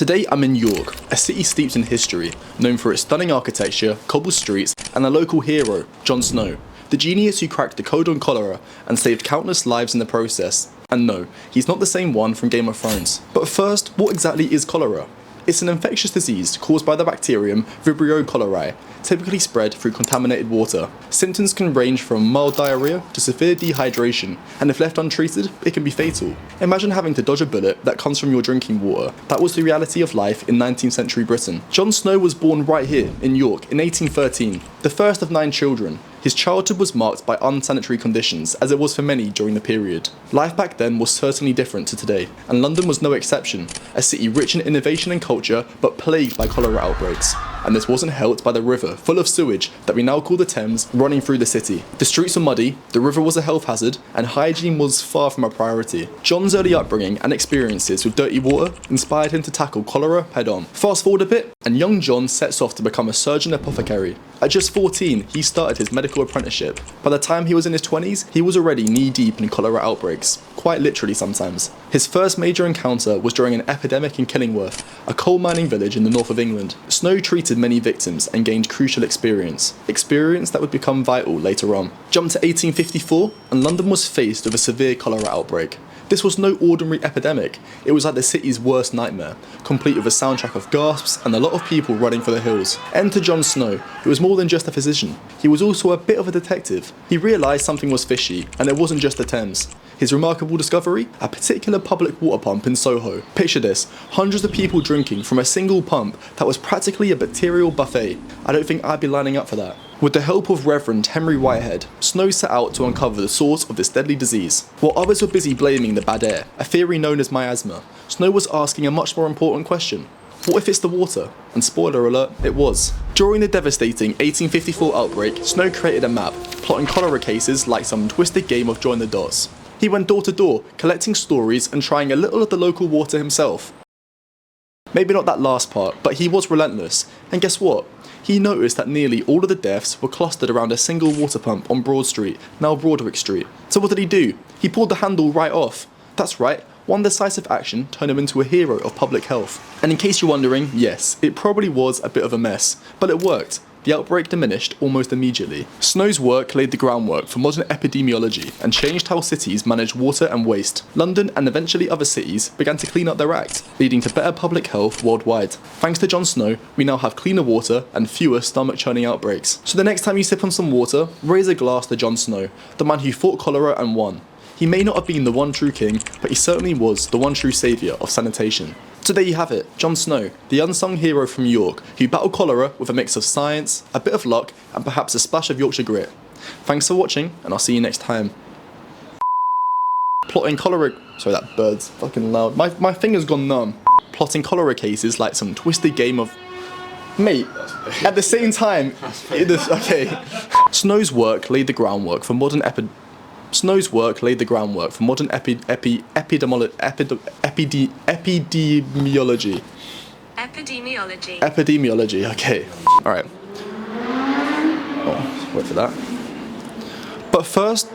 Today I'm in York, a city steeped in history, known for its stunning architecture, cobbled streets, and a local hero, Jon Snow, the genius who cracked the code on cholera and saved countless lives in the process. And no, he's not the same one from Game of Thrones. But first, what exactly is cholera? It's an infectious disease caused by the bacterium Vibrio cholerae, typically spread through contaminated water. Symptoms can range from mild diarrhea to severe dehydration, and if left untreated, it can be fatal. Imagine having to dodge a bullet that comes from your drinking water. That was the reality of life in 19th century Britain. Jon Snow was born right here in York in 1813, the first of 9 children. His childhood was marked by unsanitary conditions, as it was for many during the period. Life back then was certainly different to today, and London was no exception, a city rich in innovation and culture, but plagued by cholera outbreaks. And this wasn't helped by the river, full of sewage, that we now call the Thames, running through the city. The streets were muddy, the river was a health hazard, and hygiene was far from a priority. Jon's early upbringing and experiences with dirty water inspired him to tackle cholera head-on. Fast forward a bit, and young Jon sets off to become a surgeon apothecary. At just 14, he started his medical apprenticeship. By the time he was in his 20s, he was already knee-deep in cholera outbreaks, quite literally sometimes. His first major encounter was during an epidemic in Killingworth, a coal mining village in the north of England. Snow treated many victims and gained crucial experience that would become vital later on. Jump to 1854, and London was faced with a severe cholera outbreak. This was no ordinary epidemic, it was like the city's worst nightmare, complete with a soundtrack of gasps and a lot of people running for the hills. Enter Jon Snow, who was more than just a physician, he was also a bit of a detective. He realised something was fishy, and it wasn't just the Thames. His remarkable discovery? A particular public water pump in Soho. Picture this, hundreds of people drinking from a single pump that was practically a bacterial buffet. I don't think I'd be lining up for that. With the help of Reverend Henry Whitehead, Snow set out to uncover the source of this deadly disease. While others were busy blaming the bad air, a theory known as miasma, Snow was asking a much more important question. What if it's the water? And spoiler alert, it was. During the devastating 1854 outbreak, Snow created a map, plotting cholera cases like some twisted game of join the dots. He went door to door, collecting stories and trying a little of the local water himself. Maybe not that last part, but he was relentless. And guess what? He noticed that nearly all of the deaths were clustered around a single water pump on Broad Street, now Broadwick Street. So what did he do? He pulled the handle right off. That's right, one decisive action turned him into a hero of public health. And in case you're wondering, yes, it probably was a bit of a mess, but it worked. The outbreak diminished almost immediately. Snow's work laid the groundwork for modern epidemiology and changed how cities manage water and waste. London and eventually other cities began to clean up their act, leading to better public health worldwide. Thanks to Jon Snow, we now have cleaner water and fewer stomach-churning outbreaks. So the next time you sip on some water, raise a glass to Jon Snow, the man who fought cholera and won. He may not have been the one true king, but he certainly was the one true saviour of sanitation. So there you have it, Jon Snow, the unsung hero from York, who battled cholera with a mix of science, a bit of luck, and perhaps a splash of Yorkshire grit. Thanks for watching, and I'll see you next time. Plotting cholera... Sorry, that bird's fucking loud. My finger's gone numb. Plotting cholera cases like some twisted game of... Mate, at the same time... Okay. Snow's work laid the groundwork for modern epidemiology. Epidemiology, okay. Alright. Oh, wait for that. But first...